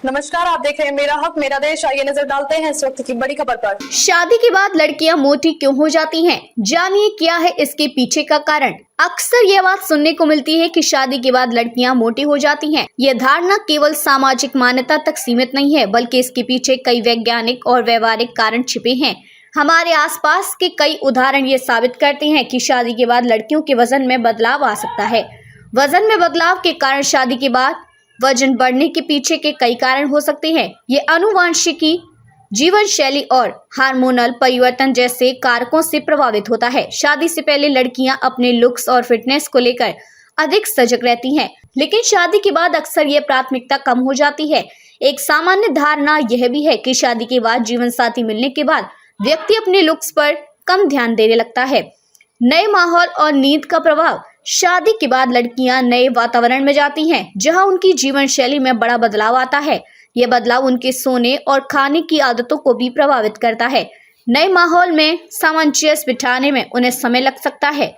नमस्कार, आप देख रहे हैं मेरा हक मेरा देश। आइए नजर डालते हैं इस वक्त की बड़ी खबर पर। शादी के बाद लड़कियां मोटी क्यों हो जाती हैं? जानिए क्या है इसके पीछे का कारण। अक्सर ये बात सुनने को मिलती है कि शादी के बाद लड़कियां मोटी हो जाती हैं। ये धारणा केवल सामाजिक मान्यता तक सीमित नहीं है, बल्कि इसके पीछे कई वैज्ञानिक और व्यवहारिक कारण छिपे हैं। हमारे आसपास के कई उदाहरण ये साबित करते हैं कि शादी के बाद लड़कियों के वजन में बदलाव आ सकता है। वजन में बदलाव के कारण शादी के बाद वजन बढ़ने के पीछे के कई कारण हो सकते हैं। ये आनुवांशिकी, जीवन शैली और हार्मोनल परिवर्तन जैसे कारकों से प्रभावित होता है। शादी से पहले लड़कियां अपने लुक्स और फिटनेस को लेकर अधिक सजग रहती हैं, लेकिन शादी के बाद अक्सर ये प्राथमिकता कम हो जाती है। एक सामान्य धारणा यह भी है कि शादी के बाद जीवन साथी मिलने के बाद व्यक्ति अपने लुक्स पर कम ध्यान देने लगता है। नए माहौल और नींद का प्रभाव। शादी के बाद लड़कियां नए वातावरण में जाती हैं, जहां उनकी जीवन शैली में बड़ा बदलाव आता है। यह बदलाव उनके सोने और खाने की आदतों को भी प्रभावित करता है। नए माहौल में सामंजस्य बिठाने में उन्हें समय लग सकता है।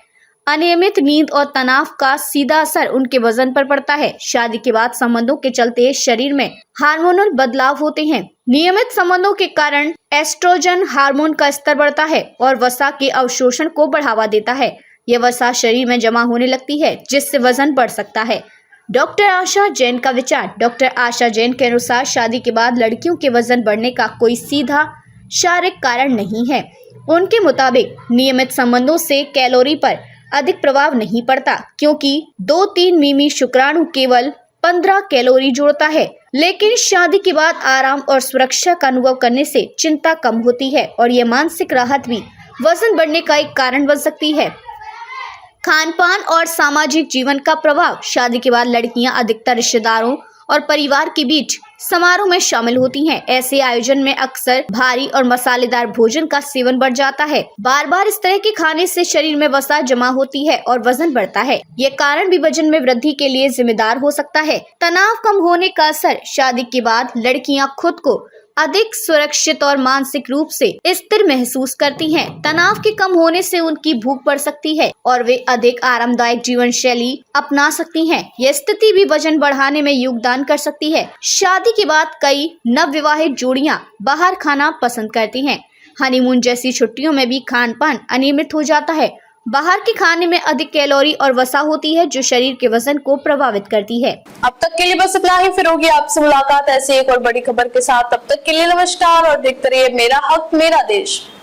अनियमित नींद और तनाव का सीधा असर उनके वजन पर पड़ता है। शादी के बाद संबंधों के चलते शरीर में हार्मोनल बदलाव होते हैं। नियमित संबंधों के कारण एस्ट्रोजन हार्मोन का स्तर बढ़ता है और वसा के अवशोषण को बढ़ावा देता है। यह वसा शरीर में जमा होने लगती है, जिससे वजन बढ़ सकता है। डॉक्टर आशा जैन का विचार। डॉक्टर आशा जैन के अनुसार शादी के बाद लड़कियों के वजन बढ़ने का कोई सीधा शारीरिक कारण नहीं है। उनके मुताबिक नियमित संबंधों से कैलोरी पर अधिक प्रभाव नहीं पड़ता, क्योंकि 2-3 मिमी शुक्राणु केवल 15 कैलोरी जोड़ता है। लेकिन शादी के बाद आराम और सुरक्षा का अनुभव करने से चिंता कम होती है और यह मानसिक राहत भी वजन बढ़ने का एक कारण बन सकती है। खान पान और सामाजिक जीवन का प्रभाव। शादी के बाद लड़कियां अधिकतर रिश्तेदारों और परिवार के बीच समारोह में शामिल होती हैं। ऐसे आयोजन में अक्सर भारी और मसालेदार भोजन का सेवन बढ़ जाता है। बार बार इस तरह के खाने से शरीर में वसा जमा होती है और वजन बढ़ता है। ये कारण भी वजन में वृद्धि के लिए जिम्मेदार हो सकता है। तनाव कम होने का असर। शादी के बाद लड़कियां खुद को अधिक सुरक्षित और मानसिक रूप से स्थिर महसूस करती हैं। तनाव के कम होने से उनकी भूख बढ़ सकती है और वे अधिक आरामदायक जीवन शैली अपना सकती हैं। यह स्थिति भी वजन बढ़ाने में योगदान कर सकती है। शादी के बाद कई नवविवाहित जोड़ियां बाहर खाना पसंद करती हैं। हनीमून जैसी छुट्टियों में भी खान पान अनियमित हो जाता है। बाहर के खाने में अधिक कैलोरी और वसा होती है, जो शरीर के वजन को प्रभावित करती है। अब तक के लिए बस इतना ही। फिर होगी आपसे मुलाकात ऐसी एक और बड़ी खबर के साथ। तब तक के लिए नमस्कार और देखते रहिए मेरा हक मेरा देश।